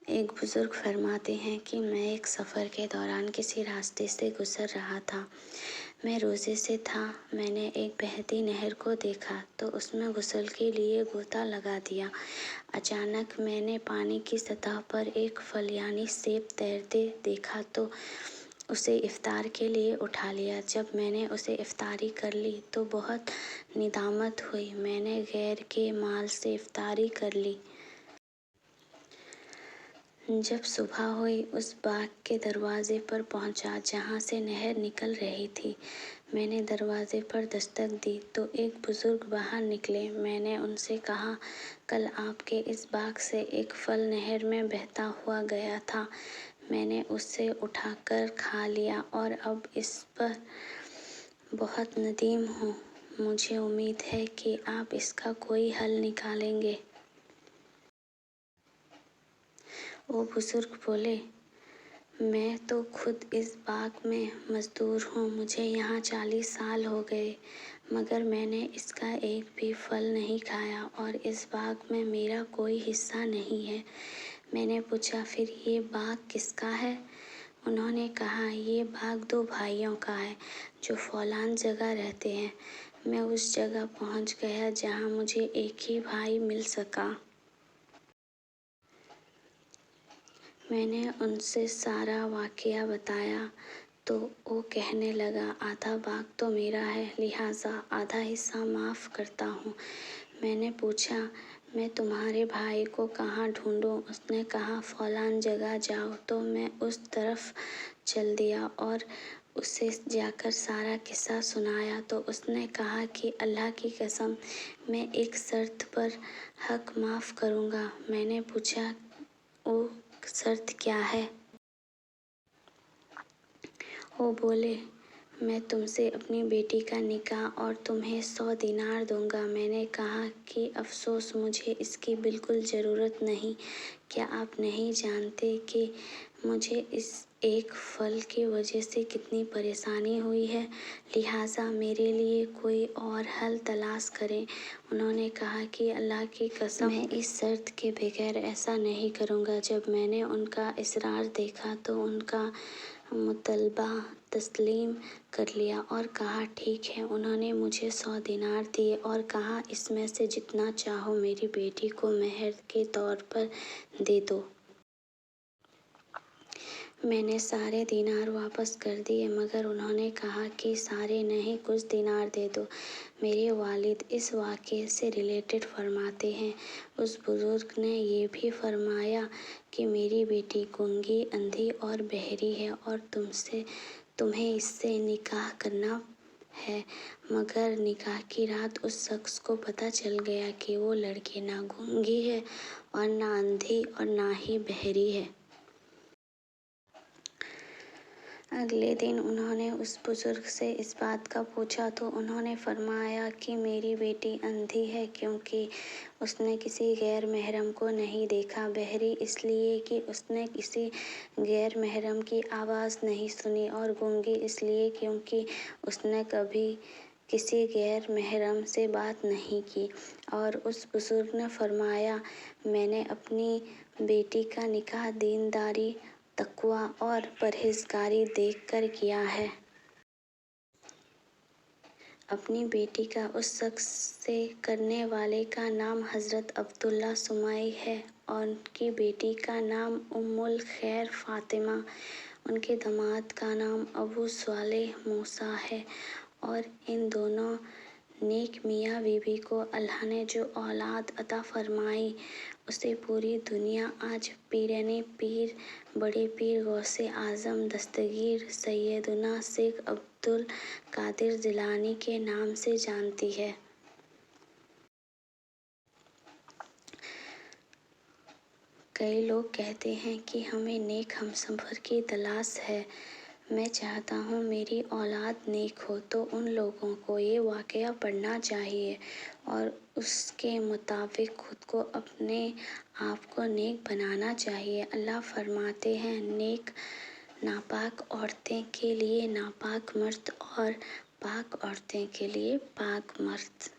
ایک بزرگ فرماتے ہیں کہ میں ایک سفر کے دوران کسی راستے سے گزر رہا تھا۔ میں روزے سے تھا۔ میں نے ایک بہتی نہر کو دیکھا تو اس میں غسل کے لیے غوطہ لگا دیا۔ اچانک میں نے پانی کی سطح پر ایک پھل یعنی سیب تیرتے دیکھا تو اسے افطار کے لیے اٹھا لیا۔ جب میں نے اسے افطاری کر لی تو بہت ندامت ہوئی۔ میں نے غیر کے مال سے افطاری کر لی۔ جب صبح ہوئی اس باغ کے دروازے پر پہنچا جہاں سے نہر نکل رہی تھی۔ میں نے دروازے پر دستک دی تو ایک بزرگ باہر نکلے۔ میں نے ان سے کہا، کل آپ کے اس باغ سے ایک پھل نہر میں بہتا ہوا گیا تھا۔ میں نے اسے اٹھا کر کھا لیا اور اب اس پر بہت ندیم ہوں۔ مجھے امید ہے کہ آپ اس کا کوئی حل نکالیں گے۔ وہ بزرگ بولے، میں تو خود اس باغ میں مزدور ہوں۔ مجھے یہاں 40 سال ہو گئے مگر میں نے اس کا ایک بھی پھل نہیں کھایا اور اس باغ میں میرا کوئی حصہ نہیں ہے۔ میں نے پوچھا، پھر یہ باغ کس کا ہے؟ انہوں نے کہا، یہ باغ 2 بھائیوں کا ہے جو فلاں جگہ رہتے ہیں۔ میں اس جگہ پہنچ گیا جہاں مجھے ایک ہی بھائی مل سکا۔ میں نے ان سے سارا واقعہ بتایا تو وہ کہنے لگا، آدھا باغ تو میرا ہے لہٰذا آدھا حصہ معاف کرتا ہوں۔ میں نے پوچھا، میں تمہارے بھائی کو کہاں ڈھونڈوں؟ اس نے کہا، فلاں جگہ جاؤ۔ تو میں اس طرف چل دیا اور اسے جا کر سارا قصہ سنایا تو اس نے کہا کہ اللہ کی قسم میں ایک شرط پر حق معاف کروں گا۔ میں نے پوچھا، وہ شرط کیا ہے؟ وہ بولے، میں تم سے اپنی بیٹی کا نکاح اور تمہیں 100 دینار دوں گا۔ میں نے کہا کہ افسوس، مجھے اس کی بالکل ضرورت نہیں۔ کیا آپ نہیں جانتے کہ مجھے اس ایک پھل کی وجہ سے کتنی پریشانی ہوئی ہے؟ لہٰذا میرے لیے کوئی اور حل تلاش کریں۔ انہوں نے کہا کہ اللہ کی قسم میں اس شرط کے بغیر ایسا نہیں کروں گا۔ جب میں نے ان کا اصرار دیکھا تو ان کا مطالبہ تسلیم کر لیا اور کہا، ٹھیک ہے۔ انہوں نے مجھے 100 دینار دیے اور کہا، اس میں سے جتنا چاہو میری بیٹی کو مہر کے طور پر دے دو۔ میں نے سارے دینار واپس کر دیے مگر انہوں نے کہا کہ سارے نہیں، کچھ دینار دے دو۔ میرے والد اس واقعے سے ریلیٹڈ فرماتے ہیں، اس بزرگ نے یہ بھی فرمایا کہ میری بیٹی گونگی، اندھی اور بہری ہے اور تمہیں اس سے نکاح کرنا ہے۔ مگر نکاح کی رات اس شخص کو پتہ چل گیا کہ وہ لڑکی نہ گونگی ہے اور نہ اندھی اور نہ ہی بہری ہے۔ اگلے دن انہوں نے اس بزرگ سے اس بات کا پوچھا تو انہوں نے فرمایا کہ میری بیٹی اندھی ہے کیونکہ اس نے کسی غیر محرم کو نہیں دیکھا، بہری اس لیے کہ اس نے کسی غیر محرم کی آواز نہیں سنی، اور گونگی اس لیے کیونکہ اس نے کبھی کسی غیر محرم سے بات نہیں کی۔ اور اس بزرگ نے فرمایا، میں نے اپنی بیٹی کا نکاح دینداری، تقویٰ اور پرہیزگاری دیکھ کر کیا ہے۔ اپنی بیٹی کا اس شخص سے کرنے والے کا نام حضرت عبداللہ سمائی ہے اور ان کی بیٹی کا نام ام الخیر فاطمہ، ان کے داماد کا نام ابو صالح موسیٰ ہے، اور ان دونوں نیک میاں بیوی کو اللہ نے جو اولاد عطا فرمائی اسے پوری دنیا آج پیرنِ پیر بڑے پیر غوث اعظم دستگیر سیدنا شیخ عبد القادر جیلانی کے نام سے جانتی ہے۔ کئی لوگ کہتے ہیں کہ ہمیں نیک ہمسفر کی تلاش ہے۔ میں چاہتا ہوں میری اولاد نیک ہو تو ان لوگوں کو یہ واقعہ پڑھنا چاہیے اور اس کے مطابق خود کو اپنے آپ کو نیک بنانا چاہیے۔ اللہ فرماتے ہیں، نیک ناپاک عورتیں کے لیے ناپاک مرد اور پاک عورتیں کے لیے پاک مرد۔